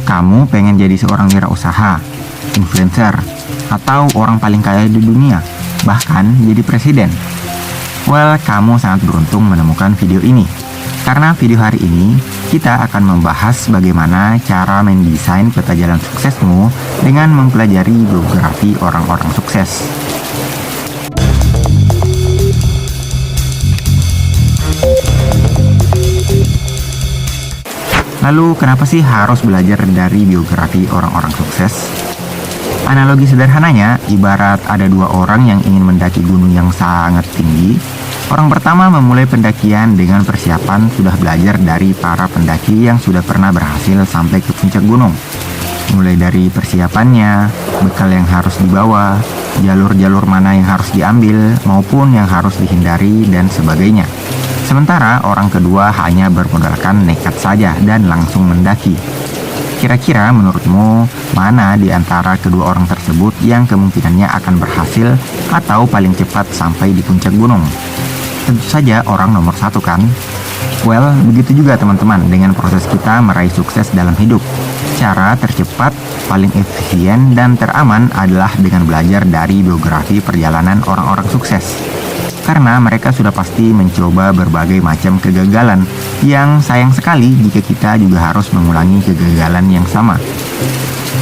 Kamu pengen jadi seorang wirausaha, influencer, atau orang paling kaya di dunia, bahkan jadi presiden? Well, kamu sangat beruntung menemukan video ini. Karena video hari ini, kita akan membahas bagaimana cara mendesain peta jalan suksesmu dengan mempelajari biografi orang-orang sukses. Lalu, kenapa sih harus belajar dari biografi orang-orang sukses? Analogi sederhananya, ibarat ada dua orang yang ingin mendaki gunung yang sangat tinggi. Orang pertama memulai pendakian dengan persiapan sudah belajar dari para pendaki yang sudah pernah berhasil sampai ke puncak gunung. Mulai dari persiapannya, bekal yang harus dibawa, jalur-jalur mana yang harus diambil, maupun yang harus dihindari, dan sebagainya. Sementara orang kedua hanya bermodalkan nekat saja dan langsung mendaki. Kira-kira menurutmu mana di antara kedua orang tersebut yang kemungkinannya akan berhasil atau paling cepat sampai di puncak gunung? Tentu saja orang nomor satu kan? Well, begitu juga teman-teman dengan proses kita meraih sukses dalam hidup. Cara tercepat, paling efisien, dan teraman adalah dengan belajar dari biografi perjalanan orang-orang sukses. Karena mereka sudah pasti mencoba berbagai macam kegagalan yang sayang sekali jika kita juga harus mengulangi kegagalan yang sama.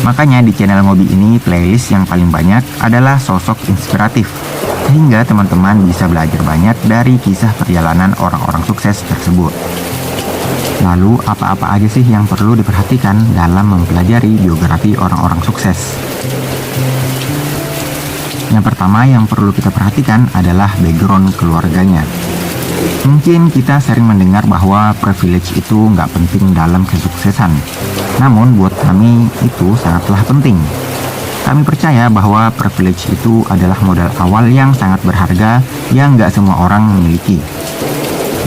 Makanya di channel Ngobi ini playlist yang paling banyak adalah sosok inspiratif, sehingga teman-teman bisa belajar banyak dari kisah perjalanan orang-orang sukses tersebut. Lalu apa-apa aja sih yang perlu diperhatikan dalam mempelajari biografi orang-orang sukses? Yang pertama yang perlu kita perhatikan adalah background keluarganya. Mungkin kita sering mendengar bahwa privilege itu nggak penting dalam kesuksesan. Namun buat kami itu sangatlah penting. Kami percaya bahwa privilege itu adalah modal awal yang sangat berharga yang nggak semua orang miliki.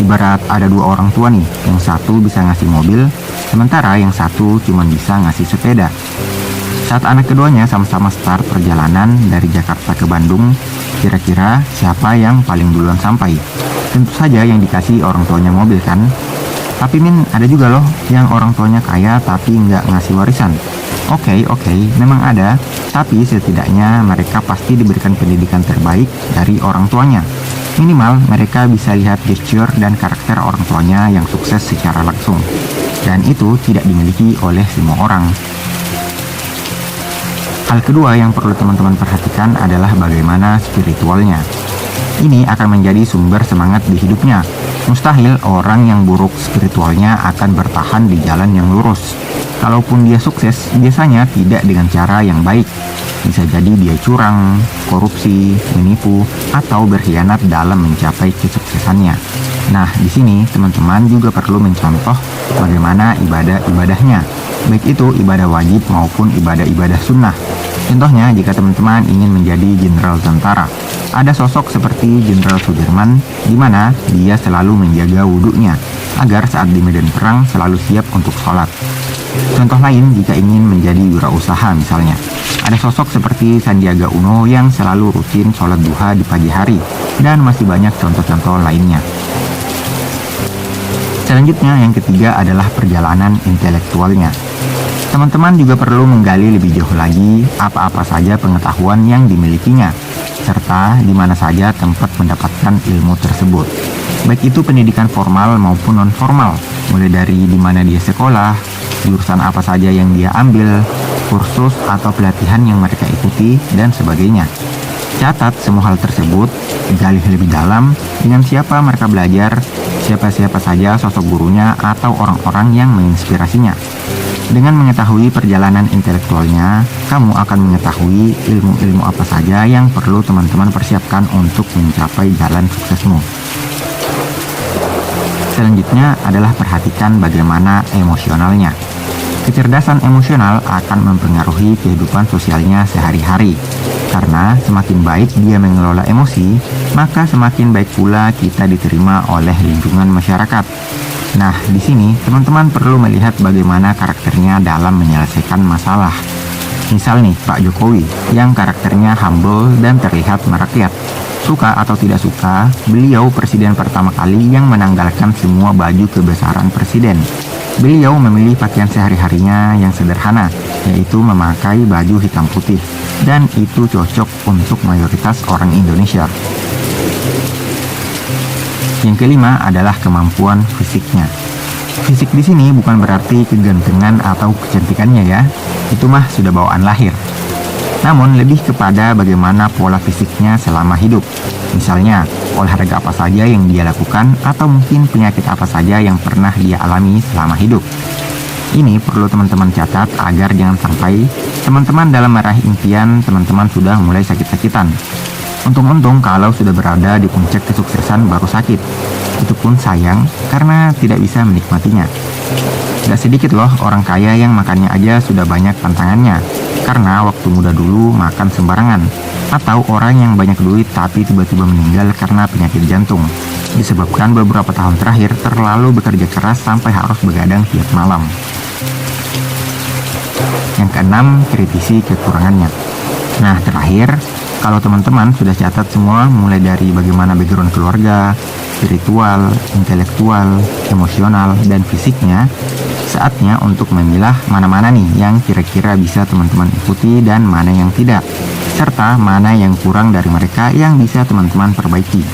Ibarat ada dua orang tua nih, yang satu bisa ngasih mobil, sementara yang satu cuma bisa ngasih sepeda. Saat anak keduanya sama-sama start perjalanan dari Jakarta ke Bandung, kira-kira siapa yang paling duluan sampai? Tentu saja yang dikasih orang tuanya mobil kan? Tapi ada juga loh yang orang tuanya kaya tapi nggak ngasih warisan. Oke, memang ada, tapi setidaknya mereka pasti diberikan pendidikan terbaik dari orang tuanya. Minimal mereka bisa lihat gesture dan karakter orang tuanya yang sukses secara langsung. Dan itu tidak dimiliki oleh semua orang. Hal kedua yang perlu teman-teman perhatikan adalah bagaimana spiritualnya. Ini akan menjadi sumber semangat di hidupnya. Mustahil orang yang buruk spiritualnya akan bertahan di jalan yang lurus. Kalaupun dia sukses, biasanya tidak dengan cara yang baik. Bisa jadi dia curang, korupsi, menipu, atau berkhianat dalam mencapai kesuksesannya. Nah, di sini teman-teman juga perlu mencontoh bagaimana ibadah-ibadahnya, baik itu ibadah wajib maupun ibadah-ibadah sunnah. Contohnya, jika teman-teman ingin menjadi jenderal tentara, ada sosok seperti Jenderal Sudirman, di mana dia selalu menjaga wudhunya, agar saat di medan perang selalu siap untuk sholat. Contoh lain, jika ingin menjadi wirausaha misalnya, ada sosok seperti Sandiaga Uno yang selalu rutin sholat duha di pagi hari, dan masih banyak contoh-contoh lainnya. Selanjutnya, yang ketiga adalah perjalanan intelektualnya. Teman-teman juga perlu menggali lebih jauh lagi apa-apa saja pengetahuan yang dimilikinya, serta di mana saja tempat mendapatkan ilmu tersebut. Baik itu pendidikan formal maupun non-formal, mulai dari di mana dia sekolah, jurusan apa saja yang dia ambil, kursus atau pelatihan yang mereka ikuti, dan sebagainya. Catat semua hal tersebut, gali lebih dalam dengan siapa mereka belajar, siapa-siapa saja sosok gurunya atau orang-orang yang menginspirasinya. Dengan mengetahui perjalanan intelektualnya, kamu akan mengetahui ilmu-ilmu apa saja yang perlu teman-teman persiapkan untuk mencapai jalan suksesmu. Selanjutnya adalah perhatikan bagaimana emosionalnya. Kecerdasan emosional akan mempengaruhi kehidupan sosialnya sehari-hari. Karena semakin baik dia mengelola emosi, maka semakin baik pula kita diterima oleh lingkungan masyarakat. Nah, di sini teman-teman perlu melihat bagaimana karakternya dalam menyelesaikan masalah. Misal nih, Pak Jokowi yang karakternya humble dan terlihat merakyat. Suka atau tidak suka, beliau presiden pertama kali yang menanggalkan semua baju kebesaran presiden. Beliau memilih pakaian sehari-harinya yang sederhana, yaitu memakai baju hitam putih, dan itu cocok untuk mayoritas orang Indonesia. Yang kelima adalah kemampuan fisiknya. Fisik di sini bukan berarti kegantengan atau kecantikannya ya, itu mah sudah bawaan lahir. Namun lebih kepada bagaimana pola fisiknya selama hidup. Misalnya, olahraga apa saja yang dia lakukan atau mungkin penyakit apa saja yang pernah dia alami selama hidup. Ini perlu teman-teman catat agar jangan sampai teman-teman dalam meraih impian teman-teman sudah mulai sakit-sakitan. Untung-untung kalau sudah berada di puncak kesuksesan baru sakit. Itu pun sayang karena tidak bisa menikmatinya. Gak sedikit loh orang kaya yang makannya aja sudah banyak pantangannya, karena waktu muda dulu makan sembarangan. Atau orang yang banyak duit tapi tiba-tiba meninggal karena penyakit jantung, disebabkan beberapa tahun terakhir terlalu bekerja keras sampai harus begadang tiap malam. Yang keenam, kritisi kekurangannya. Nah terakhir, kalau teman-teman sudah catat semua mulai dari bagaimana background keluarga, spiritual, intelektual, emosional, dan fisiknya, saatnya untuk memilah mana-mana nih yang kira-kira bisa teman-teman ikuti dan mana yang tidak, serta mana yang kurang dari mereka yang bisa teman-teman perbaiki.